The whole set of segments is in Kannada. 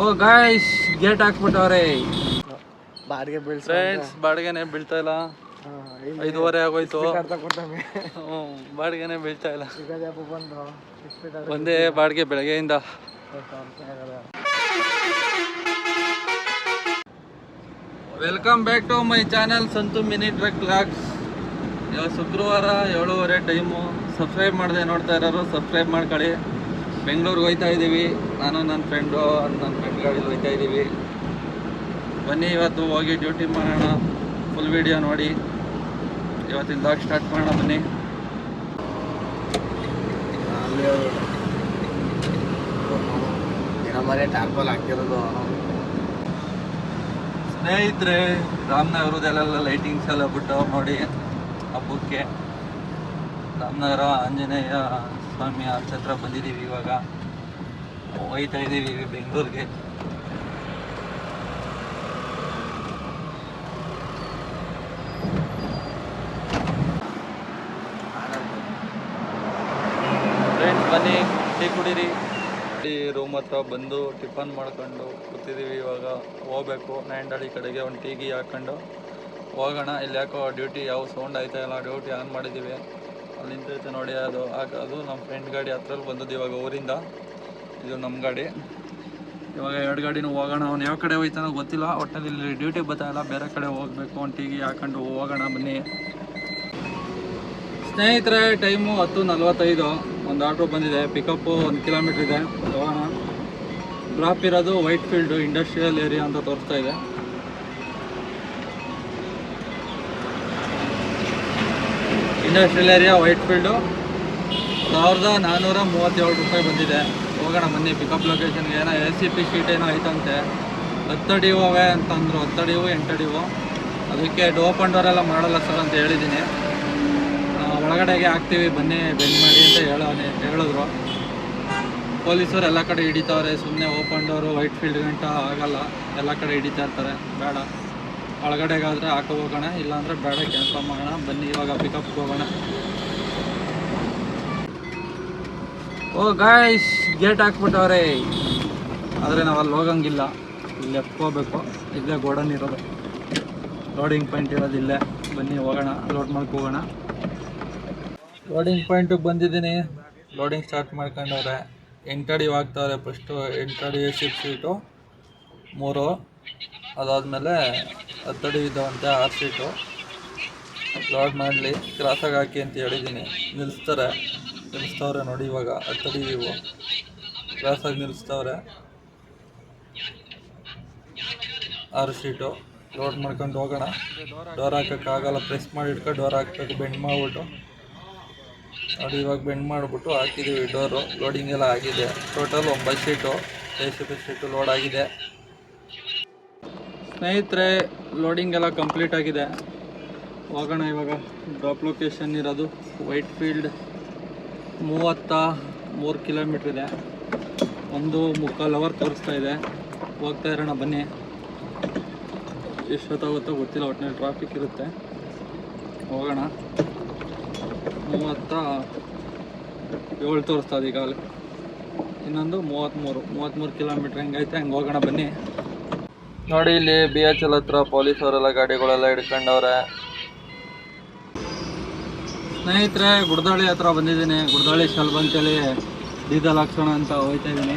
ಓ ಗಾಯ್ಸ್ ಗೇಟ್ ಹಾಕ್ಬಿಟ್ಟವ್ರೆ ಬಾಡಿಗೆ ಫ್ರೆಂಡ್ಸ್. ಬಾಡಿಗೆನೆ ಬೀಳ್ತಾ ಇಲ್ಲ. 5:30 ಆಗೋಯ್ತು. ಬಾಡಿಗೆನೆ ಬೀಳ್ತಾ ಇಲ್ಲ. ಒಂದೇ ಬಾಡಿಗೆ ಬೆಳಗ್ಗೆಯಿಂದ. Welcome back to my channel Santu mini truck vlogs. ಇವಾಗ ಶುಕ್ರವಾರ 7:30 ಟೈಮು. ಸಬ್ಸ್ಕ್ರೈಬ್ ಮಾಡದೆ ನೋಡ್ತಾ ಇರೋರು ಸಬ್ಸ್ಕ್ರೈಬ್ ಮಾಡ್ಕೊಳ್ಳಿ. ಬೆಂಗಳೂರಿಗೆ ಹೋಗ್ತಾ ಇದ್ದೀವಿ. ನಾನು ನನ್ನ ಫ್ರೆಂಡ್ ಗಾಡೀಲಿ ಹೋಗ್ತಾ ಇದ್ದೀವಿ. ಬನ್ನಿ ಇವತ್ತು ಹೋಗಿ ಡ್ಯೂಟಿ ಮಾಡೋಣ. ಫುಲ್ ವಿಡಿಯೋ ನೋಡಿ. ಇವತ್ತಿಂದ ಸ್ಟಾರ್ಟ್ ಮಾಡೋಣ ಬನ್ನಿ. ಟಾರ್ಪಲ್ ಹಾಕಿರೋದು ಸ್ನೇಹಿತರೆ, ರಾಮನಗರದಲ್ಲೆಲ್ಲ ಲೈಟಿಂಗ್ಸ್ ಎಲ್ಲ ಬಿಟ್ಟು ನೋಡಿ ಹಬ್ಬಕ್ಕೆ. ರಾಮನಗರ ಆಂಜನೇಯ ಸ್ವಾಮಿ ಹತ್ರ ಬಂದಿದ್ದೀವಿ. ಇವಾಗ ಹೋಗ್ತಾ ಇದ್ದೀವಿ ಬೆಂಗಳೂರಿಗೆ. ಫ್ರೆಂಡ್ಸ್ ಬನ್ನಿ, ಟೀ ಕುಡೀರಿ. ರೂಮ್ ಹತ್ರ ಬಂದು ಟಿಫನ್ ಮಾಡ್ಕೊಂಡು ಕೂತಿದ್ದೀವಿ. ಇವಾಗ ಹೋಗ್ಬೇಕು ನಾಯಂಡಹಳ್ಳಿ ಕಡೆಗೆ. ಒಂದು ಟೀ ಹಾಕ್ಕೊಂಡು ಹೋಗೋಣ. ಇಲ್ಲಿ ಯಾಕೋ ಡ್ಯೂಟಿ ಯಾವ ಸೌಂಡ್ ಆಯ್ತಾ ಇಲ್ಲ. ಡ್ಯೂಟಿ ಆನ್ ಮಾಡಿದ್ದೀವಿ. ಅಲ್ಲಿ ನಿಂತೈತೆ ನೋಡಿ. ಅದು ನಮ್ಮ ಫ್ರೆಂಡ್ ಗಾಡಿ ಹತ್ರಲ್ಲಿ ಬಂದದ್ದು ಇವಾಗ ಊರಿಂದ. ಇದು ನಮ್ಮ ಗಾಡಿ. ಇವಾಗ 2 ಗಾಡಿನೂ ಹೋಗೋಣ. ಅವ್ನು ಯಾವ ಕಡೆ ಹೋಯ್ತಾನೋ ಗೊತ್ತಿಲ್ಲ. ಒಟ್ಟಲ್ಲಿ ಇಲ್ಲಿ ಡ್ಯೂಟಿಗೆ ಬರ್ತಾಯಿಲ್ಲ. ಬೇರೆ ಕಡೆ ಹೋಗಬೇಕು. ಒಂದು ಟೀ ಹಾಕ್ಕೊಂಡು ಹೋಗೋಣ ಬನ್ನಿ ಸ್ನೇಹಿತರೆ. ಟೈಮು 10:45. ಒಂದು ಆಟೋ ಬಂದಿದೆ. ಪಿಕಪ್ಪು 1 ಕಿಲೋಮೀಟ್ರ್ ಇದೆ. ಹೋಗೋಣ. ಡ್ರಾಪ್ ಇರೋದು ವೈಟ್ ಫೀಲ್ಡು ಇಂಡಸ್ಟ್ರಿಯಲ್ ಏರಿಯಾ ಅಂತ ತೋರಿಸ್ತಾ ಇದೆ. ಇಂಡಸ್ಟ್ರಿಯಲ್ ಏರಿಯಾ ವೈಟ್ ಫೀಲ್ಡು 1437 ರೂಪಾಯಿ ಬಂದಿದೆ. ಹೋಗೋಣ ಬನ್ನಿ ಪಿಕಪ್ ಲೊಕೇಶನ್ಗೆ. ಏನೋ ACP ಶೀಟ್ ಏನೋ ಐತಂತೆ. 10 ಅಡಿ ಅವೇ ಅಂತಂದರು. 10 ಅಡಿವು 8 ಅಡಿವು. ಅದಕ್ಕೆ ಓಪನ್ ಆ್ಯಂಡ್ ಡೋರ್ ಎಲ್ಲ ಮಾಡಲ್ಲ ಸರ್ ಅಂತ ಹೇಳಿದ್ದೀನಿ. ಒಳಗಡೆಗೆ ಹಾಕ್ತೀವಿ ಬನ್ನಿ ಬೆಂಡ್ ಮಾಡಿ ಅಂತ ಹೇಳಿದ್ರು. ಪೊಲೀಸರು ಎಲ್ಲ ಕಡೆ ಹಿಡಿತಾವ್ರೆ. ಸುಮ್ಮನೆ ಓಪನ್ ಡೋರು ವೈಟ್ ಫೀಲ್ಡ್ ಗಂಟ ಆಗಲ್ಲ. ಎಲ್ಲ ಕಡೆ ಹಿಡಿತಾ ಇರ್ತಾರೆ. ಬೇಡ, ಒಳಗಡೆಗಾದರೆ ಹಾಕೋ ಹೋಗೋಣ. ಇಲ್ಲಾಂದರೆ ಬೇಡ, ಕ್ಯಾನ್ಸಲ್ ಮಾಡೋಣ. ಬನ್ನಿ ಇವಾಗ ಪಿಕಪ್ಗೆ ಹೋಗೋಣ. ಓ ಗಾಯ್ಸ್ ಗೇಟ್ ಹಾಕ್ಬಿಟ್ಟವ್ರೆ. ಆದರೆ ನಾವು ಅಲ್ಲಿ ಹೋಗಂಗಿಲ್ಲ. ಇಲ್ಲಿ ಹೋಗ್ಬೇಕು. ಇಲ್ಲೇ ಗೋಡನ್ ಇರೋದು. ಲೋಡಿಂಗ್ ಪಾಯಿಂಟ್ ಇರೋದು ಇಲ್ಲೇ. ಬನ್ನಿ ಹೋಗೋಣ. ಲೋಡ್ ಮಾಡ್ಕೊ ಹೋಗೋಣ. ಲೋಡಿಂಗ್ ಪಾಯಿಂಟಿಗೆ ಬಂದಿದ್ದೀನಿ. Loading start ಮಾಡ್ಕೊಂಡವ್ರೆ. 8 ಅಡಿ ಹಾಕ್ತವ್ರೆ. ಫಸ್ಟು 8 ಅಡಿ ACP ಶೀಟು 3. ಅದಾದಮೇಲೆ 10 ಅಡಿ ಇದ್ದಾವಂತೆ 6 ಶೀಟು. ಲೋಡ್ ಮಾಡಲಿ, ಕ್ರಾಸಾಗಿ ಹಾಕಿ ಅಂತ ಹೇಳಿದ್ದೀನಿ. ನಿಲ್ಲಿಸ್ತವ್ರೆ ನೋಡಿ. ಇವಾಗ 10 ಅಡಿ ಇವು ಕ್ರಾಸಾಗಿ ನಿಲ್ಲಿಸ್ತವ್ರೆ. 6 ಶೀಟು ಲೋಡ್ ಮಾಡ್ಕೊಂಡು ಹೋಗೋಣ. ಡೋರ್ ಹಾಕೋಕ್ಕಾಗಲ್ಲ. ಪ್ರೆಸ್ ಮಾಡಿ ಇಟ್ಕೊಂಡು ಡೋರ್ ಹಾಕ್ಬೇಕು. ಬೆಂಡ್ ಮಾಡಿಬಿಟ್ಟು ನೋಡಿ. ಇವಾಗ ಬೆಂಡ್ ಮಾಡಿಬಿಟ್ಟು ಹಾಕಿದ್ದೀವಿ ಡೋರು. ಲೋಡಿಂಗ್ ಎಲ್ಲ ಆಗಿದೆ. Total 9 sheet ACP sheet load ಆಗಿದೆ. ಸ್ನೇಹಿತರೆ, ಲೋಡಿಂಗ್ ಎಲ್ಲ ಕಂಪ್ಲೀಟ್ ಆಗಿದೆ. ಹೋಗೋಣ ಇವಾಗ. ಡ್ರಾಪ್ ಲೊಕೇಶನ್ ಇರೋದು ವೈಟ್ ಫೀಲ್ಡ್. 33 ಕಿಲೋಮೀಟ್ರ್ ಇದೆ. 1.25 ಅವರ್ ತೋರಿಸ್ತಾ ಇದೆ. ಹೋಗ್ತಾ ಇರೋಣ ಬನ್ನಿ. ಎಷ್ಟೊತ್ತಾಗುತ್ತೋ ಗೊತ್ತಿಲ್ಲ. ಒಟ್ಟಿನಲ್ಲಿ ಟ್ರಾಫಿಕ್ ಇರುತ್ತೆ. ಹೋಗೋಣ. 37 ತೋರಿಸ್ತದೆ ಈಗಾಗಲೇ. ಇನ್ನೊಂದು 33 ಕಿಲೋಮೀಟ್ರ್ ಹೆಂಗೈತೆ ಹಂಗೆ ಹೋಗೋಣ ಬನ್ನಿ. ನೋಡಿ ಇಲ್ಲಿ BHL ಹತ್ರ ಪೊಲೀಸವರೆಲ್ಲ ಗಾಡಿಗಳೆಲ್ಲ ಹಿಡ್ಕೊಂಡವ್ರೆ. ಸ್ನೇಹಿತರೆ, ಗುಡ್ದಾಳಿ ಹತ್ರ ಬಂದಿದ್ದೀನಿ. ಗುಡ್ದಾಳಿ ಶಲ್ಬಂಕಲ್ಲಿ ಡೀಸೆಲ್ ಹಾಕ್ಸೋಣ ಅಂತ ಹೋಗ್ತಾ ಇದ್ದೀನಿ.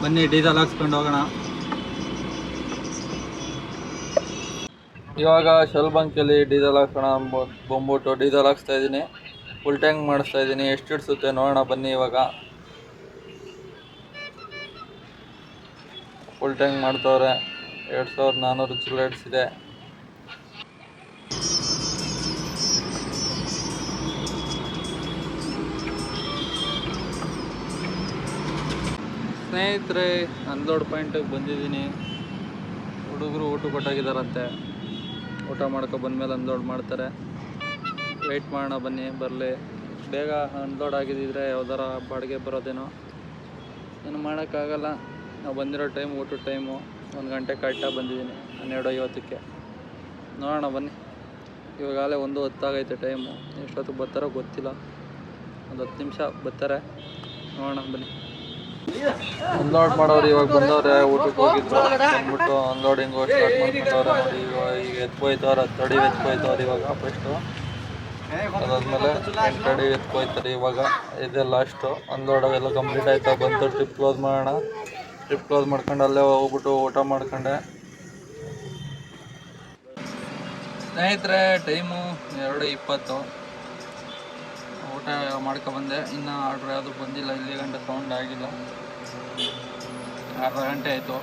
ಬನ್ನಿ ಡೀಸೆಲ್ ಹಾಕ್ಸ್ಕೊಂಡು ಹೋಗೋಣ. ಇವಾಗ ಶಲ್ಬಂಕಲ್ಲಿ ಡೀಸೆಲ್ ಹಾಕ್ಸೋಣ ಬಂದ್ಬಿಟ್ಟು ಡೀಸೆಲ್ ಹಾಕ್ಸ್ತಾ ಇದ್ದೀನಿ. ಫುಲ್ ಟ್ಯಾಂಕ್ ಮಾಡಿಸ್ತಾ ಇದ್ದೀನಿ. ಎಷ್ಟು ಇಡ್ಸುತ್ತೆ ನೋಡೋಣ ಬನ್ನಿ. ಇವಾಗ ಫುಲ್ ಟ್ಯಾಂಕ್ ಮಾಡ್ತವ್ರೆ. 2400 ಚಿಲ್ಲರೆಟ್ಸ್ ಇದೆ. ಸ್ನೇಹಿತರೆ, ಅನ್ಲೋಡ್ ಪಾಯಿಂಟಿಗೆ ಬಂದಿದ್ದೀನಿ. ಹುಡುಗರು ಊಟ ಕೊಟ್ಟಾಗಿದ್ದಾರಂತೆ. ಊಟ ಮಾಡ್ಕೊ ಬಂದಮೇಲೆ ಅನ್ಲೋಡ್ ಮಾಡ್ತಾರೆ. ವೆಯ್ಟ್ ಮಾಡೋಣ ಬನ್ನಿ. ಬರಲಿ. ಬೇಗ ಅನ್ಲೋಡ್ ಆಗಿದ್ದಿದ್ರೆ ಯಾವ್ದಾರ ಬಾಡಿಗೆ ಬರೋದೇನೋ. ಏನು ಮಾಡೋಕ್ಕಾಗಲ್ಲ. ನಾವು ಬಂದಿರೋ ಟೈಮ್ ಊಟದ ಟೈಮು 1 ಗಂಟೆ ಕರೆಕ್ಟಾಗಿ ಬಂದಿದ್ದೀನಿ. 12:50ಕ್ಕೆ. ನೋಡೋಣ ಬನ್ನಿ. ಇವಾಗಲೇ 1:10 ಆಗೈತೆ ಟೈಮು. ಎಷ್ಟೊತ್ತಿಗೆ ಬರ್ತಾರೋ ಗೊತ್ತಿಲ್ಲ. ಒಂದು 10 ನಿಮಿಷ ಬರ್ತಾರೆ. ನೋಡೋಣ ಬನ್ನಿ. ಅನ್ಲೋಡ್ ಮಾಡೋರು ಇವಾಗ ಬಂದವ್ರೆ, ಊಟಕ್ಕೆ ಹೋಗಿದ್ರು, ಬಂದ್ಬಿಟ್ಟು ಅನ್ಲೋಡಿಂಗು ಸ್ಟಾರ್ಟ್ ಮಾಡ್ಕೊಂಡವ್ರೆ ನೋಡಿ. ಈಗ ಎತ್ಕೊಯ್ತವ್ರೆ, 10 ಅಡಿ ಎತ್ಕೊಯ್ತವ್ರೆ ಇವಾಗ ಫಸ್ಟು. ಅದಾದ್ಮೇಲೆ 8 ಅಡಿ ಎತ್ಕೊಯ್ತಾರೆ ಇವಾಗ. ಇದೆ ಲಾಸ್ಟು. ಅನ್ಲೋಡ್ ಎಲ್ಲ ಕಂಪ್ಲೀಟ್ ಆಯ್ತಾ, ಬಂತು. ಟ್ರಿಪ್ ಕ್ಲೋಸ್ ಮಾಡೋಣ. ಟ್ರಿಪ್ ಕ್ಲೋಸ್ ಮಾಡ್ಕೊಂಡು ಅಲ್ಲೇ ಹೋಗ್ಬಿಟ್ಟು ಊಟ ಮಾಡ್ಕೊಂಡೆ. ಸ್ನೇಹಿತರೆ, ಟೈಮು 2:20. ಊಟ ಮಾಡ್ಕೊಬಂದೆ. ಇನ್ನು ಆರ್ಡ್ರ್ ಯಾವುದು ಬಂದಿಲ್ಲ, ಇಲ್ಲಿ ಗಂಟೆ ಸೌಂಡ್ ಆಗಿಲ್ಲ. ಅರ್ಧ ಗಂಟೆ ಆಯಿತು.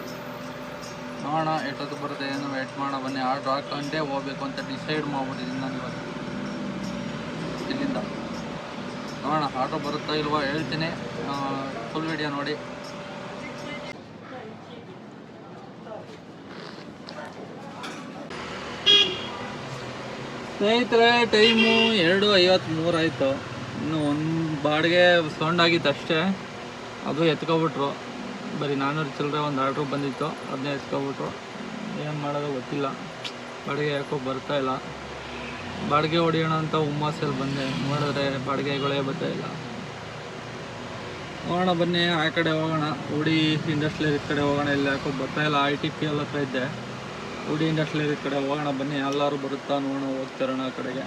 ನೋಡೋಣ ಎಷ್ಟೊತ್ತು ಬರುತ್ತೆ, ಏನು ವೇಟ್ ಮಾಡೋಣ. ಬನ್ನಿ, ಆರ್ಡ್ರ್ ಹಾಕೊಂಡೇ ಹೋಗ್ಬೇಕು ಅಂತ ಡಿಸೈಡ್ ಮಾಡ್ಬಿಟ್ಟಿದ್ದೀನಿ ನಾನು ಇವತ್ತು. ಇಲ್ಲಿಂದ ನೋಡೋಣ ಆರ್ಡ್ರ್ ಬರುತ್ತಾ ಇಲ್ವಾ ಹೇಳ್ತೀನಿ. ಫುಲ್ ವಿಡಿಯೋ ನೋಡಿ. ಸ್ನೇಹಿತರೆ, ಟೈಮು 2:53 ಆಯಿತು. ಇನ್ನು ಒಂದು ಬಾಡಿಗೆ ಸೌಂಡ್ ಆಗಿತ್ತು ಅಷ್ಟೇ, ಅದು ಎತ್ಕೊಬಿಟ್ರು. ಬರೀ 400 ಚಿಲ್ಲರೆ ಒಂದು ಆರ್ಡ್ರು ಬಂದಿತ್ತು, ಅದನ್ನೇ ಎತ್ಕೊಬಿಟ್ರು. ಏನು ಮಾಡೋದು ಗೊತ್ತಿಲ್ಲ, ಬಾಡಿಗೆ ಯಾಕೋ ಬರ್ತಾಯಿಲ್ಲ. ಬಾಡಿಗೆ ಹೊಡಿಯೋಣ ಅಂತ ಹುಮ್ಮಸ್ಸಲ್ಲಿ ಬಂದೆ, ನೋಡಿದ್ರೆ ಬಾಡಿಗೆಗಳೇ ಬರ್ತಾಯಿಲ್ಲ. ಹೋಗೋಣ ಬನ್ನಿ, ಆ ಕಡೆ ಹೋಗೋಣ. ಉಡಿ ಇಂಡಸ್ಟ್ರಿಯಲ್ ಕಡೆ ಹೋಗೋಣ. ಇಲ್ಲಿ ಯಾಕೋ ಬರ್ತಾಯಿಲ್ಲ. ITP ಎಲ್ಲ ಹತ್ರ ಇದ್ದೆ. ಉಡಿ ಇಂಡಸ್ಟ್ರಿಯಲ್ ಕಡೆ ಹೋಗೋಣ ಬನ್ನಿ, ಎಲ್ಲರೂ ಬರುತ್ತಾ ನೋಡೋಣ, ಹೋಗ್ತಾರೋಣ ಆ ಕಡೆಗೆ.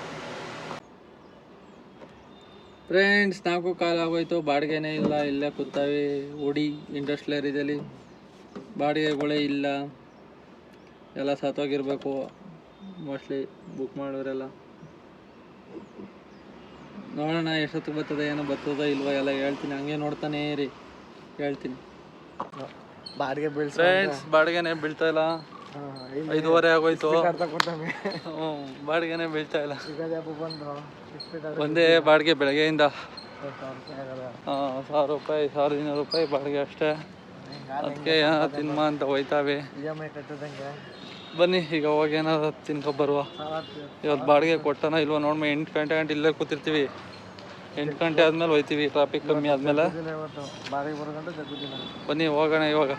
ಫ್ರೆಂಡ್ಸ್, 4 ಕಾಲ ಆಗೋಯ್ತು, ಬಾಡಿಗೆನೇ ಇಲ್ಲ. ಇಲ್ಲೇ ಕೂತಾವಿ ಉಡಿ ಇಂಡಸ್ಟ್ರಿಯಲ್ ಇದರಲ್ಲಿ. ಬಾಡಿಗೆಗಳೇ ಇಲ್ಲ, ಎಲ್ಲ ಸತ್ತೋಗಿರ್ಬೇಕು ಮೋಸ್ಟ್ಲಿ, ಬುಕ್ ಮಾಡೋರೆಲ್ಲ. ನೋಡೋಣ ಎಷ್ಟೊತ್ತಿಗೆ ಬರ್ತದೆ, ಏನೋ ಬರ್ತದೋ ಇಲ್ವೋ ಎಲ್ಲ ಹೇಳ್ತೀನಿ. ಹಂಗೆ ನೋಡ್ತಾನೆ ರೀ, ಹೇಳ್ತೀನಿ. ಬಾಡಿಗೆ ಬೀಳ್ಸ ಫ್ರೆಂಡ್ಸ್, ಬಾಡಿಗೆನೇ ಬೀಳ್ತಾ ಇಲ್ಲ. 5:30 ಆಗೋಯ್ತು. ಬಾಡಿಗೆನೇ ಬೀಳ್ತಾ ಇಲ್ಲ. ಒಂದೇ ಬಾಡಿಗೆ ಬೆಳಗ್ಗೆಯಿಂದ 1,000 ರೂಪಾಯಿ, 1,200 ರೂಪಾಯಿ ಬಾಡಿಗೆ ಅಷ್ಟೇ. ಅದಕ್ಕೆ ಏನಾದ್ರು ತಿನ್ಮ ಅಂತ ಹೋಯ್ತಾವೆ. ಬನ್ನಿ ಈಗ ಹೋಗಿ ಏನಾದ್ರು ತಿನ್ಕೊಬರುವ. ಇವತ್ತು ಬಾಡಿಗೆ ಕೊಟ್ಟನ ಇಲ್ವೋ ನೋಡ್ಮ. 8 ಗಂಟೆ ಇಲ್ಲೇ ಕೂತಿರ್ತೀವಿ. 8 ಗಂಟೆ ಆದ್ಮೇಲೆ ಹೋಯ್ತೀವಿ, ಟ್ರಾಫಿಕ್ ಕಮ್ಮಿ ಆದ್ಮೇಲೆ. ಬನ್ನಿ ಹೋಗೋಣ ಇವಾಗ.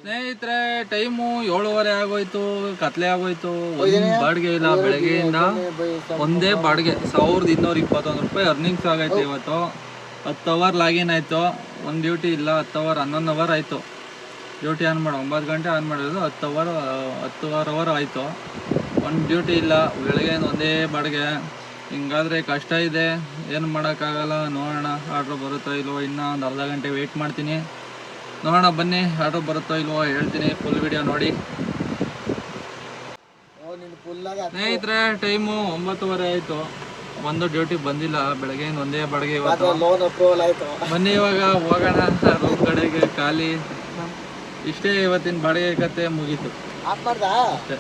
ಸ್ನೇಹಿತರೆ, ಟೈಮು 7:30 ಆಗೋಯ್ತು, ಕತ್ಲೆ ಆಗೋಯ್ತು. ಒಂದು ಬಾಡಿಗೆ ಇಲ್ಲ ಬೆಳಗ್ಗೆಯಿಂದ. ಒಂದೇ ಬಾಡಿಗೆ 1,221 ರೂಪಾಯಿ ಅರ್ನಿಂಗ್ಸ್ ಆಗೈತೆ ಇವತ್ತು. 10 ಅವರ್ ಲಾಗಿನ್ ಆಯಿತು. ಒಂದು ಡ್ಯೂಟಿ ಇಲ್ಲ, 10 ಅವರ್ 11 ಅವರ್ ಆಯಿತು ಡ್ಯೂಟಿ ಆನ್ ಮಾಡೋ. 9 ಗಂಟೆ ಆನ್ ಮಾಡಿರೋದು, 10 ಅವರ್ ಆಯಿತು. ಒಂದು ಡ್ಯೂಟಿ ಇಲ್ಲ, ಬೆಳಗ್ಗೆಯಿಂದ ಒಂದೇ ಬಾಡಿಗೆ. ಹಿಂಗಾದರೆ ಕಷ್ಟ ಇದೆ, ಏನು ಮಾಡೋಕ್ಕಾಗಲ್ಲ. ನೋಡೋಣ ಆರ್ಡ್ರ್ ಬರುತ್ತೋ ಇಲ್ವೋ. ಇನ್ನೂ ಒಂದು ಅರ್ಧ ಗಂಟೆ ವೆಯ್ಟ್ ಮಾಡ್ತೀನಿ. ನೋಡೋಣ ಬನ್ನಿ, ಆರ್ಡ್ರ್ ಬರುತ್ತೋ ಇಲ್ವೋ ಹೇಳ್ತೀನಿ. ಫುಲ್ ವಿಡಿಯೋ ನೋಡಿ. ಸ್ನೇಹಿತರೆ, ಟೈಮು 9:30 ಆಯಿತು. ಒಂದು ಡ್ಯೂಟಿ ಬಂದಿಲ್ಲ, ಬೆಳಗ್ಗೆಯಿಂದ ಒಂದೇ ಬಾಡಿಗೆ ಇವತ್ತು. ಬನ್ನಿ ಇವಾಗ ಹೋಗೋಣ ರೂಮ್ ಕಡೆಗೆ. ಖಾಲಿ ಇಷ್ಟೇ ಇವತ್ತಿನ ಬಾಡಿಗೆ ಕತೆ ಮುಗೀತು ಅಷ್ಟೇ.